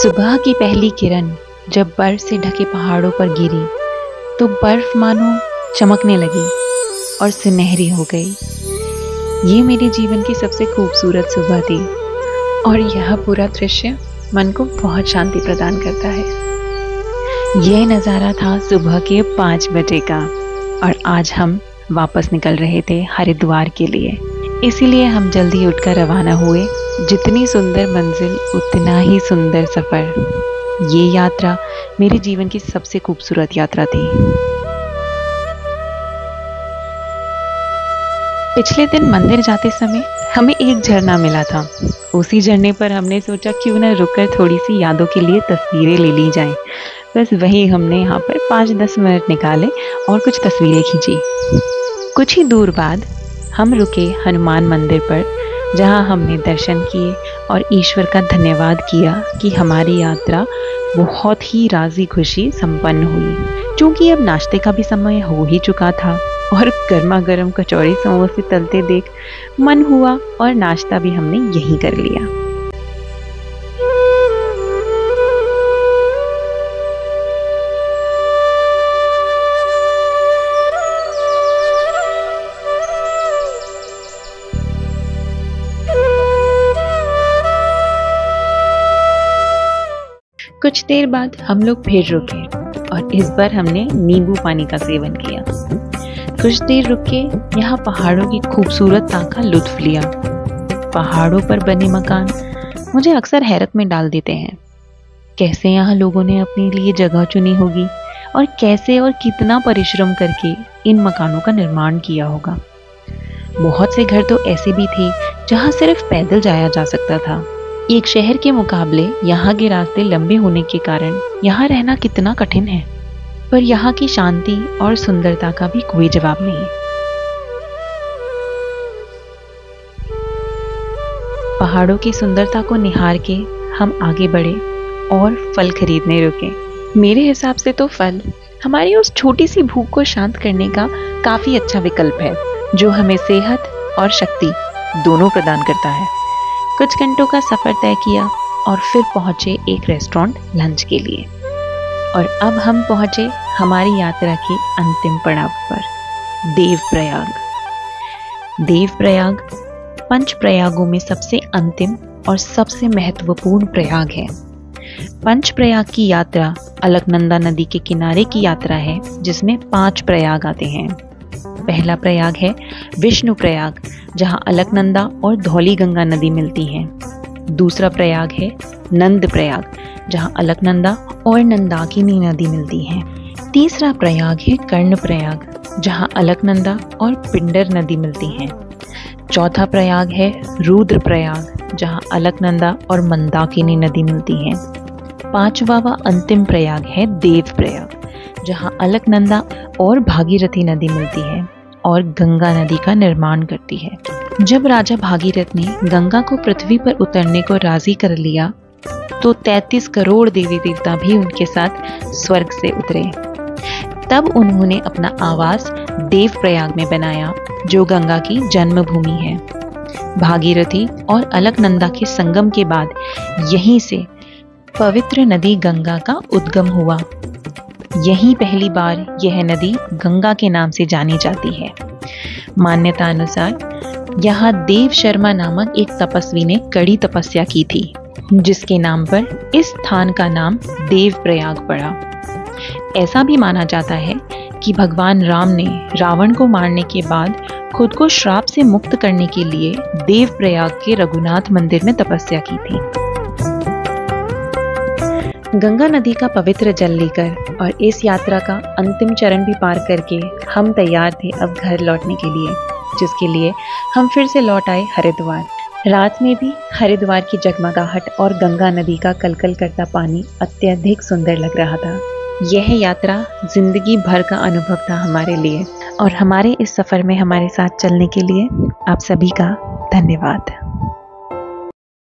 सुबह की पहली किरण जब बर्फ से ढके पहाड़ों पर गिरी तो बर्फ मानो चमकने लगी और सुनहरी हो गई। ये मेरे जीवन की सबसे खूबसूरत सुबह थी और यह पूरा दृश्य मन को बहुत शांति प्रदान करता है। यह नज़ारा था सुबह के 5 बजे का और आज हम वापस निकल रहे थे हरिद्वार के लिए, इसीलिए हम जल्दी उठकर रवाना हुए। जितनी सुंदर मंजिल उतना ही सुंदर सफ़र। ये यात्रा मेरे जीवन की सबसे खूबसूरत यात्रा थी। पिछले दिन मंदिर जाते समय हमें एक झरना मिला था। उसी झरने पर हमने सोचा क्यों न रुककर थोड़ी सी यादों के लिए तस्वीरें ले ली जाएं। बस वही हमने यहाँ पर 5-10 मिनट निकाले और कुछ तस्वीरें खींची। कुछ ही दूर बाद हम रुके हनुमान मंदिर पर, जहाँ हमने दर्शन किए और ईश्वर का धन्यवाद किया कि हमारी यात्रा बहुत ही राजी खुशी संपन्न हुई। क्योंकि अब नाश्ते का भी समय हो ही चुका था और गर्मा गर्म कचौड़ी समोसे तलते देख मन हुआ और नाश्ता भी हमने यहीं कर लिया। कुछ देर बाद हम लोग फिर रुके और इस बार हमने नींबू पानी का सेवन किया। कुछ देर रुके यहाँ पहाड़ों की खूबसूरता का लुत्फ लिया। पहाड़ों पर बने मकान मुझे अक्सर हैरत में डाल देते हैं। कैसे यहाँ लोगों ने अपने लिए जगह चुनी होगी और कैसे और कितना परिश्रम करके इन मकानों का निर्माण किया होगा। बहुत से घर तो ऐसे भी थे जहाँ सिर्फ पैदल जाया जा सकता था। एक शहर के मुकाबले यहाँ के रास्ते लंबे होने के कारण यहाँ रहना कितना कठिन है, पर यहाँ की शांति और सुंदरता का भी कोई जवाब नहीं। पहाड़ों की सुंदरता को निहार के हम आगे बढ़े और फल खरीदने रुके। मेरे हिसाब से तो फल हमारी उस छोटी सी भूख को शांत करने का काफी अच्छा विकल्प है, जो हमें सेहत और शक्ति दोनों प्रदान करता है। कुछ घंटों का सफर तय किया और फिर पहुंचे एक रेस्टोरेंट लंच के लिए। और अब हम पहुंचे हमारी यात्रा के अंतिम पड़ाव पर, देवप्रयाग। देवप्रयाग पंच प्रयागों में सबसे अंतिम और सबसे महत्वपूर्ण प्रयाग है। पंच प्रयाग की यात्रा अलकनंदा नदी के किनारे की यात्रा है, जिसमें 5 प्रयाग आते हैं। पहला प्रयाग है विष्णु प्रयाग, जहां अलकनंदा और धौली गंगा नदी मिलती हैं। दूसरा प्रयाग है नंद प्रयाग, जहां अलकनंदा और नंदाकिनी नदी मिलती हैं। तीसरा प्रयाग है कर्ण प्रयाग, जहां अलकनंदा और पिंडर नदी मिलती हैं। चौथा प्रयाग है रुद्र प्रयाग, जहां अलकनंदा और मंदाकिनी नदी मिलती हैं। 5वां व अंतिम प्रयाग है देव प्रयाग, जहां अलकनंदा और भागीरथी नदी मिलती है और गंगा नदी का निर्माण करती है। जब राजा भागीरथ ने गंगा को पृथ्वी पर उतरने को राजी कर लिया तो 33 करोड़ देवी देवता भी उनके साथ स्वर्ग से उतरे। तब उन्होंने अपना आवास देवप्रयाग में बनाया, जो गंगा की जन्मभूमि है। भागीरथी और अलकनंदा के संगम के बाद यहीं से पवित्र नदी गंगा का उद्गम हुआ। यहीं पहली बार यह नदी गंगा के नाम से जानी जाती है। मान्यता अनुसार यहाँ देव शर्मा नामक एक तपस्वी ने कड़ी तपस्या की थी, जिसके नाम पर इस स्थान का नाम देवप्रयाग पड़ा। ऐसा भी माना जाता है कि भगवान राम ने रावण को मारने के बाद खुद को श्राप से मुक्त करने के लिए देवप्रयाग के रघुनाथ मंदिर में तपस्या की थी। गंगा नदी का पवित्र जल लेकर और इस यात्रा का अंतिम चरण भी पार करके हम तैयार थे अब घर लौटने के लिए, जिसके लिए हम फिर से लौट आए हरिद्वार। रात में भी हरिद्वार की जगमगाहट और गंगा नदी का कलकल करता पानी अत्यधिक सुंदर लग रहा था। यह यात्रा जिंदगी भर का अनुभव था हमारे लिए और हमारे इस सफर में हमारे साथ चलने के लिए आप सभी का धन्यवाद।